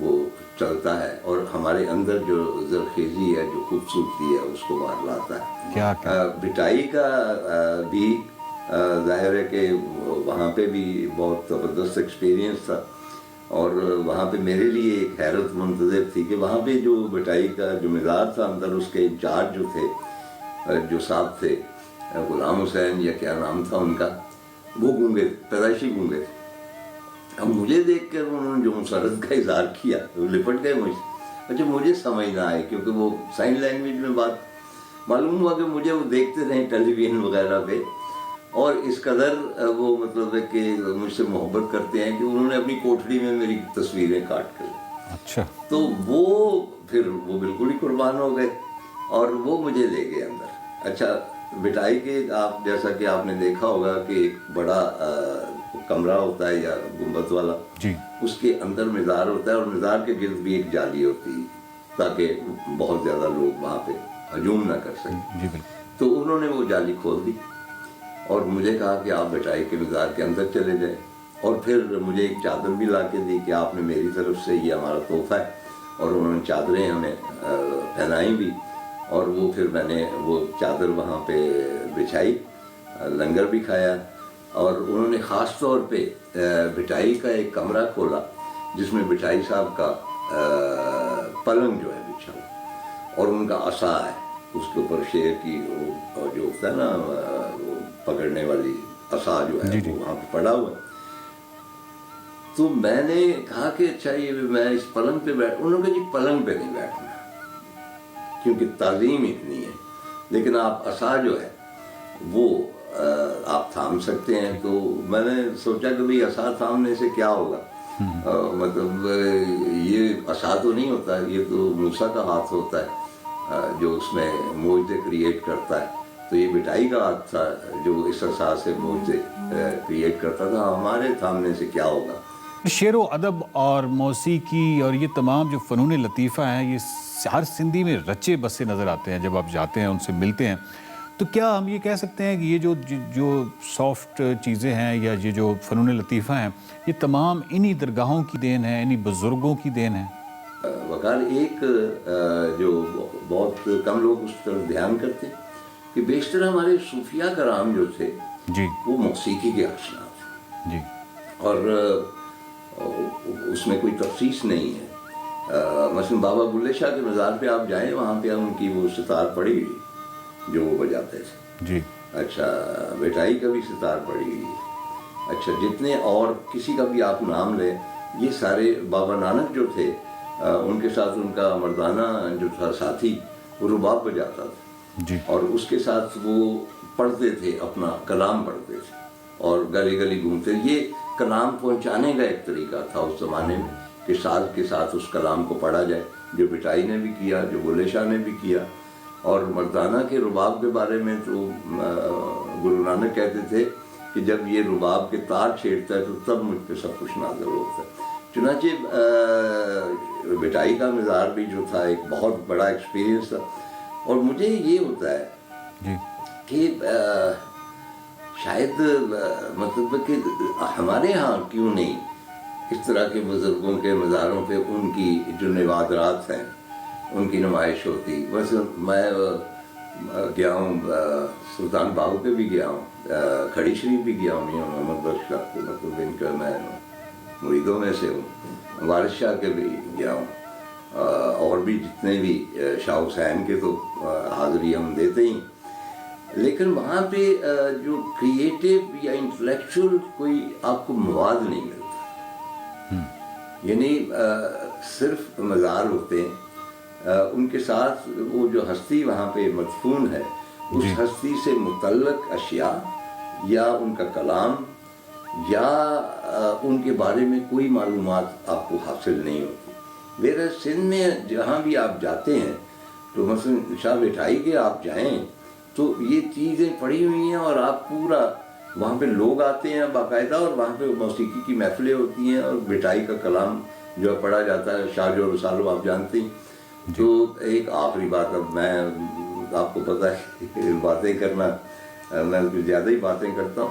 وہ چلتا ہے اور ہمارے اندر جو زرخیزی ہے، جو خوبصورتی ہے، اس کو باہر لاتا ہے. کیا بٹائی کا بھی ظاہر ہے کہ وہاں پہ بھی بہت زبردست ایکسپیرینس تھا، اور وہاں پہ میرے لیے ایک حیرت منتظر تھی کہ وہاں پہ جو بٹائی کا جو مزار تھا اندر، اس کے انچارج جو تھے، جو صاحب تھے غلام حسین یا کیا نام تھا ان کا، وہ گونگے، پیدائشی گونگے تھے. اب مجھے دیکھ کر انہوں نے جو مسرت کا اظہار کیا، وہ لپٹ گئے مجھ سے. اچھا مجھے سمجھ نہ آئے کیونکہ وہ سائن لینگویج میں بات، معلوم ہوا کہ مجھے وہ دیکھتے رہے ٹیلی ویژن وغیرہ پہ، اور اس قدر وہ مطلب ہے کہ مجھ سے محبت کرتے ہیں کہ انہوں نے اپنی کوٹھڑی میں میری تصویریں کاٹ کر. اچھا. تو وہ پھر وہ بالکل ہی قربان ہو گئے اور وہ مجھے لے گئے اندر. اچھا بٹائی کے آپ جیسا کہ آپ نے دیکھا ہوگا کہ ایک بڑا کمرہ ہوتا ہے یا گنبد والا، جی. اس کے اندر مزار ہوتا ہے، اور مزار کے گرد بھی ایک جالی ہوتی ہے تاکہ بہت زیادہ لوگ وہاں پہ ہجوم نہ کر سکیں. جی بالکل. تو انہوں نے وہ جالی کھول دی اور مجھے کہا کہ آپ بٹائی کے مزار کے اندر چلے جائیں، اور پھر مجھے ایک چادر بھی لا کے دی کہ آپ نے میری طرف سے یہ ہمارا تحفہ ہے، اور انہوں نے چادریں ہمیں پہنائی بھی، اور وہ پھر میں نے وہ چادر وہاں پہ بچھائی، لنگر بھی کھایا. اور انہوں نے خاص طور پہ بٹائی کا ایک کمرہ کھولا جس میں بٹائی صاحب کا پلنگ جو ہے بچھا ہوا، اور ان کا عصا ہے، اس کے اوپر شیر کی جو ہوتا ہے نا وہ پکڑنے والی عصا جو ہے وہ وہاں پہ پڑا ہوا ہے. تو میں نے کہا کہ اچھا یہ میں اس پلنگ پہ بیٹھ، انہوں نے کہا جی پلنگ پہ نہیں بیٹھنا کیونکہ تعظیم اتنی ہے، لیکن آپ عصا جو ہے وہ آپ تھام سکتے ہیں. تو میں نے سوچا کہ بھئی عصا تھامنے سے کیا ہوگا، مطلب یہ عصا تو نہیں ہوتا، یہ تو موسیٰ کا ہاتھ ہوتا ہے جو اس میں معجزے کریٹ کرتا ہے. تو یہ بٹائی کا ہاتھ تھا جو اس عصا سے معجزے کریٹ کرتا تھا، ہمارے تھامنے سے کیا ہوگا. شعر و ادب اور موسیقی اور یہ تمام جو فنون لطیفہ ہیں، یہ ہر سندھی میں رچے بسے نظر آتے ہیں. جب آپ جاتے ہیں ان سے ملتے ہیں تو کیا ہم یہ کہہ سکتے ہیں کہ یہ جو سافٹ چیزیں ہیں یا یہ جو فنون لطیفہ ہیں، یہ تمام انہی درگاہوں کی دین ہے، انہی بزرگوں کی دین ہے؟ وقار ایک جو بہت کم لوگ اس طرف دھیان کرتے ہیں کہ بیشتر ہمارے صوفیہ کرام جو تھے جی وہ موسیقی کے آشنا تھے، جی. اور اس میں کوئی تخصیص نہیں ہے. مثلا بابا بلے شاہ کے مزار پہ آپ جائیں، وہاں پہ ان کی وہ ستار پڑی ہوئی جو وہ بجاتے تھے. جی. اچھا بٹائی کا بھی ستار پڑی ہوئی ہے. اچھا جتنے اور کسی کا بھی آپ نام لیں، یہ سارے بابا نانک جو تھے ان کے ساتھ ان کا مردانہ جو تھا ساتھی، وہ رباب بجاتا تھا جی. اور اس کے ساتھ وہ پڑھتے تھے، اپنا کلام پڑھتے تھے اور گلی گلی گھومتے. یہ کلام پہنچانے کا ایک طریقہ تھا اس زمانے میں کہ سال کے ساتھ اس کلام کو پڑھا جائے، جو بٹائی نے بھی کیا، جو بلے شاہ نے بھی کیا. اور مردانہ کے رباب کے بارے میں تو گرو نانک کہتے تھے کہ جب یہ رباب کے تار چھیڑتا ہے تو تب مجھ پہ سب کچھ نازل ہوتا ہے. چنانچہ بٹائی کا مزار بھی جو تھا ایک بہت بڑا ایکسپیرینس تھا. اور مجھے یہ ہوتا ہے جی کہ شاید مطلب کہ ہمارے ہاں کیوں نہیں اس طرح کے بزرگوں کے مزاروں پہ ان کی جو نوادرات ہیں ان کی نمائش ہوتی. بس میں گیا ہوں سلطان باہو پہ بھی گیا ہوں، کھڑی شریف بھی گیا ہوں، میاں محمد بخش صاحب کو مطلب ان کا میں مریدوں میں سے ہوں. وارث شاہ کے بھی گیا ہوں، اور بھی جتنے بھی شاہ حسین کے تو حاضری ہم دیتے ہی. لیکن وہاں پہ جو کریٹیو یا انٹلیکچوئل کوئی آپ کو مواد نہیں ملتا. یعنی صرف مزار ہوتے ہیں، ان کے ساتھ وہ جو ہستی وہاں پہ مدفون ہے، اس ہستی سے متعلق اشیاء یا ان کا کلام یا ان کے بارے میں کوئی معلومات آپ کو حاصل نہیں ہوتی. میرے سندھ میں جہاں بھی آپ جاتے ہیں تو مثلا شاہ بٹائی کے آپ جائیں تو یہ چیزیں پڑی ہوئی ہیں، اور آپ پورا وہاں پہ لوگ آتے ہیں باقاعدہ، اور وہاں پہ موسیقی کی محفلیں ہوتی ہیں اور بٹائی کا کلام جو پڑھا جاتا ہے. شاہ جو رسالو آپ جانتے ہیں. تو ایک آخری بات، اب میں آپ کو پتہ ہے باتیں کرنا میں کچھ زیادہ ہی باتیں کرتا ہوں،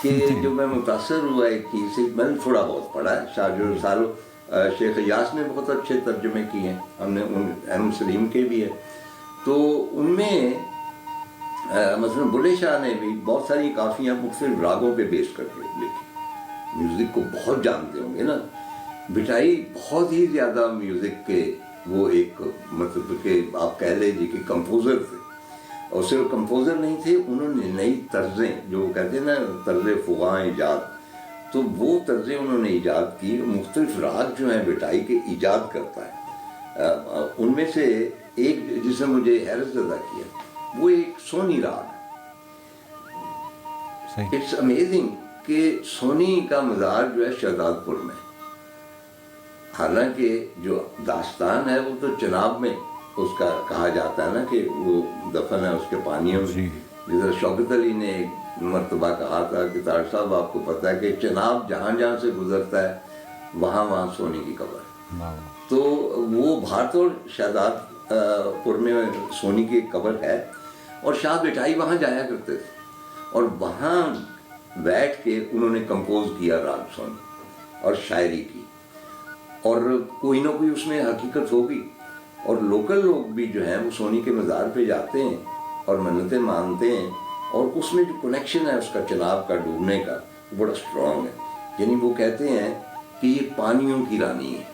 کہ جو میں متاثر ہوا ایک چیز سے، میں نے تھوڑا بہت پڑھا ہے شاہ جو رسالو، شیخ ایاس نے بہت اچھے ترجمے کیے ہیں، ہم نے احمد سلیم کے بھی ہیں، تو ان میں مثلا بلے شاہ نے بھی بہت ساری کافیاں مختلف راگوں پہ بیس کر کے لکھی. میوزک کو بہت جانتے ہوں گے نا، بٹائی بہت ہی زیادہ میوزک کے وہ ایک مطلب کہ آپ کہہ لیجیے کہ کمپوزر تھے، اور صرف کمپوزر نہیں تھے، انہوں نے نئی طرزیں جو کہتے ہیں نا طرز فغاں ایجاد، تو وہ طرزیں انہوں نے ایجاد کی. مختلف راگ جو ہیں بٹائی کے ایجاد کرتا ہے. ان میں سے ایک جس نے مجھے حیرت زدہ کیا وہ ایک سونی راگ. اٹس امیزنگ کہ سونی کا مزار جو ہے شہزاد پور میں، حالانکہ جو داستان ہے وہ تو چناب میں اس کا کہا جاتا ہے نا کہ وہ دفن ہے اس کے پانیوں میں. جیسے شوکت علی نے ایک مرتبہ کہا تھا کہ طاہر صاحب آپ کو پتہ ہے کہ چناب جہاں جہاں سے گزرتا ہے وہاں وہاں سونی کی قبر ہے. تو وہ بھارتور شہزاد پور میں سونی کی ایک قبر ہے، اور شاہ بٹائی وہاں جایا کرتے تھے، اور وہاں بیٹھ کے انہوں نے کمپوز کیا راگ سونی اور شاعری کی، اور کوئی نہ کوئی اس میں حقیقت ہوگی. اور لوکل لوگ بھی جو ہیں وہ سونی کے مزار پہ جاتے ہیں اور منتیں مانتے ہیں، اور اس میں جو کنیکشن ہے اس کا چناب کا ڈوبنے کا وہ بڑا اسٹرانگ ہے. یعنی وہ کہتے ہیں کہ یہ پانیوں کی رانی ہے.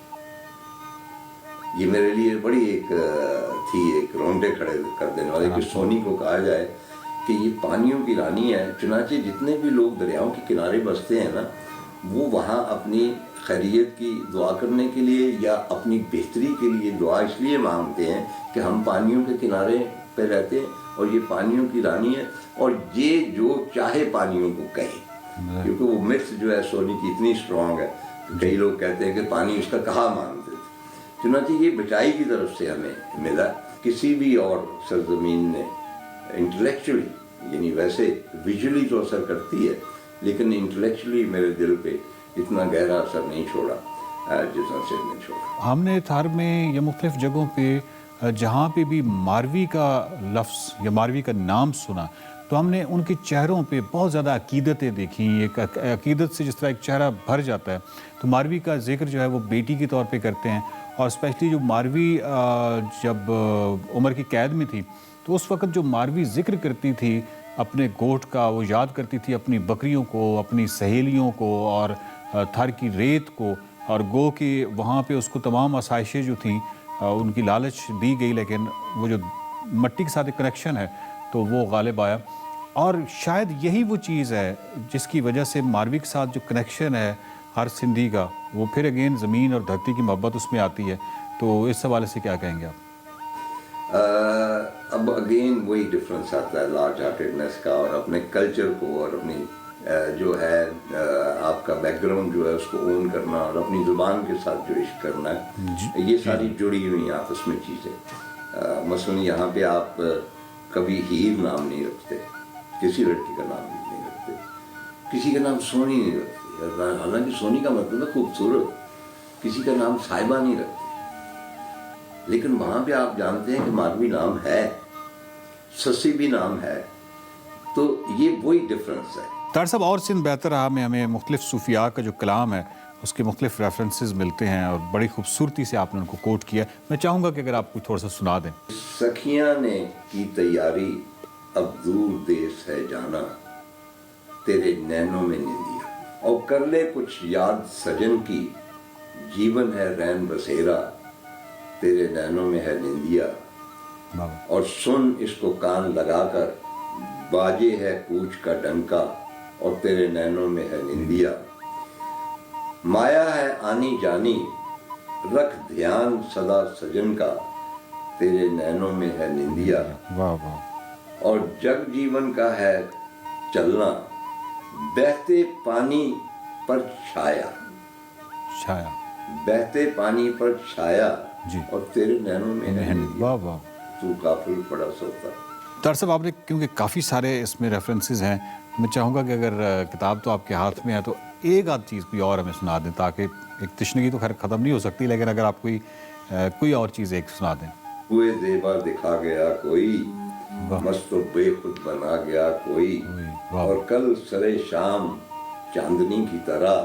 یہ میرے لیے بڑی ایک تھی ایک رونگٹے کھڑے کر دینے والے کہ سونی کو کہا جائے کہ یہ پانیوں کی رانی ہے. چنانچہ جتنے بھی لوگ دریاؤں کے کنارے بستے ہیں نا، وہ وہاں اپنی خیریت کی دعا کرنے کے لیے یا اپنی بہتری کے لیے دعا اس لیے مانگتے ہیں کہ ہم پانیوں کے کنارے پہ رہتے ہیں اور یہ پانیوں کی رانی ہے، اور یہ جو چاہے پانیوں کو کہے. کیونکہ وہ متھ جو ہے سونی کی اتنی اسٹرانگ ہے کہ کئی لوگ کہتے ہیں کہ پانی اس کا کہا مانتے تھے. چنانچہ یہ بٹائی کی طرف سے ہمیں ملا. کسی بھی اور سرزمین نے انٹلیکچولی یعنی ویسے ویژولی تو اثر کرتی ہے، لیکن انٹلیکچولی میرے دل پہ اتنا گہرا اثر نہیں چھوڑا جتنا سندھ نے چھوڑا. ہم نے تھار میں یا مختلف جگہوں پہ جہاں پہ بھی ماروی کا لفظ یا ماروی کا نام سنا تو ہم نے ان کے چہروں پہ بہت زیادہ عقیدتیں دیکھیں. ایک عقیدت سے جس طرح ایک چہرہ بھر جاتا ہے، تو ماروی کا ذکر جو ہے وہ بیٹی کے طور پہ کرتے ہیں. اور اسپیشلی جو ماروی جب عمر کی قید میں تھی تو اس وقت جو ماروی ذکر کرتی تھی اپنے گوٹھ کا، وہ یاد کرتی تھی اپنی بکریوں کو، اپنی سہیلیوں کو اور تھر کی ریت کو، اور گو کہ وہاں پہ اس کو تمام آسائشیں جو تھیں ان کی لالچ دی گئی، لیکن وہ جو مٹی کے ساتھ ایک کنیکشن ہے تو وہ غالب آیا. اور شاید یہی وہ چیز ہے جس کی وجہ سے ماروی کے ساتھ جو کنیکشن ہے ہر سندھی کا، وہ پھر اگین زمین اور دھرتی کی محبت اس میں آتی ہے. تو اس حوالے سے کیا کہیں گے آپ؟ اب اگین وہی ڈفرینس آتا ہے لارج ہارٹیڈنس کا، اور اپنے کلچر کو اور اپنی جو ہے آپ کا بیک گراؤنڈ جو ہے اس کو اون کرنا، اور اپنی زبان کے ساتھ جو عشق کرنا ہے، یہ ساری جڑی ہوئی ہیں آپس میں چیزیں. مثلاً یہاں پہ آپ کبھی ہیر نام نہیں رکھتے، کسی لڑکی کا نام نہیں رکھتے، کسی کا نام سونی نہیں رکھتے، حالانکہ سونی کا مطلب ہے خوبصورت. کسی کا نام صاحبہ نہیں رکھتے، لیکن وہاں پہ آپ جانتے ہیں کہ ماروی نام ہے، سسی بھی نام ہے. تو یہ وہی ڈفرینس ہے. طاہر صاحب، اور سندھ بہتر رہا میں ہمیں مختلف صوفیاء کا جو کلام ہے اس کے مختلف ریفرنسز ملتے ہیں، اور بڑی خوبصورتی سے آپ نے ان کو کوٹ کیا. میں چاہوں گا کہ اگر آپ کو تھوڑا سا سنا دیں. سکھیاں نے کی تیاری اب دور دیس ہے جانا، تیرے نینوں میں نندیا، اور کر لے کچھ یاد سجن کی، جیون ہے رین بسیرا، تیرے نینوں میں ہے نندیا، اور سن اس کو کان لگا کر، باجے ہے کوچ کا ڈنکا، اور تیرے نینوں میں ہے نندیا، مایا ہے آنی جانی، رکھ دھیان صدا سجن کا، تیرے نینوں میں ہے نندیا، اور جگ جیون کا ہے چلنا، بہتے پانی پر چھایا، بہتے پانی پر چھایا، اور تیرے نینوں میں ہے نندیا، تو کافل پڑا سوتا. طاہر صاحب، آپ نے کیونکہ کافی سارے اس میں ریفرنسز ہیں، میں چاہوں گا کہ اگر کتاب تو آپ کے ہاتھ میں ہے تو ایک آدھ چیز کوئی اور ہمیں سنا دیں، تاکہ ایک تشنگی تو خیر ختم نہیں ہو سکتی، لیکن اگر آپ کوئی اور چیز ایک سنا دیں. ہوئے زیبا دکھا گیا کوئی، مست و بے خود بنا گیا کوئی، اور کل سرے شام چاندنی کی طرح،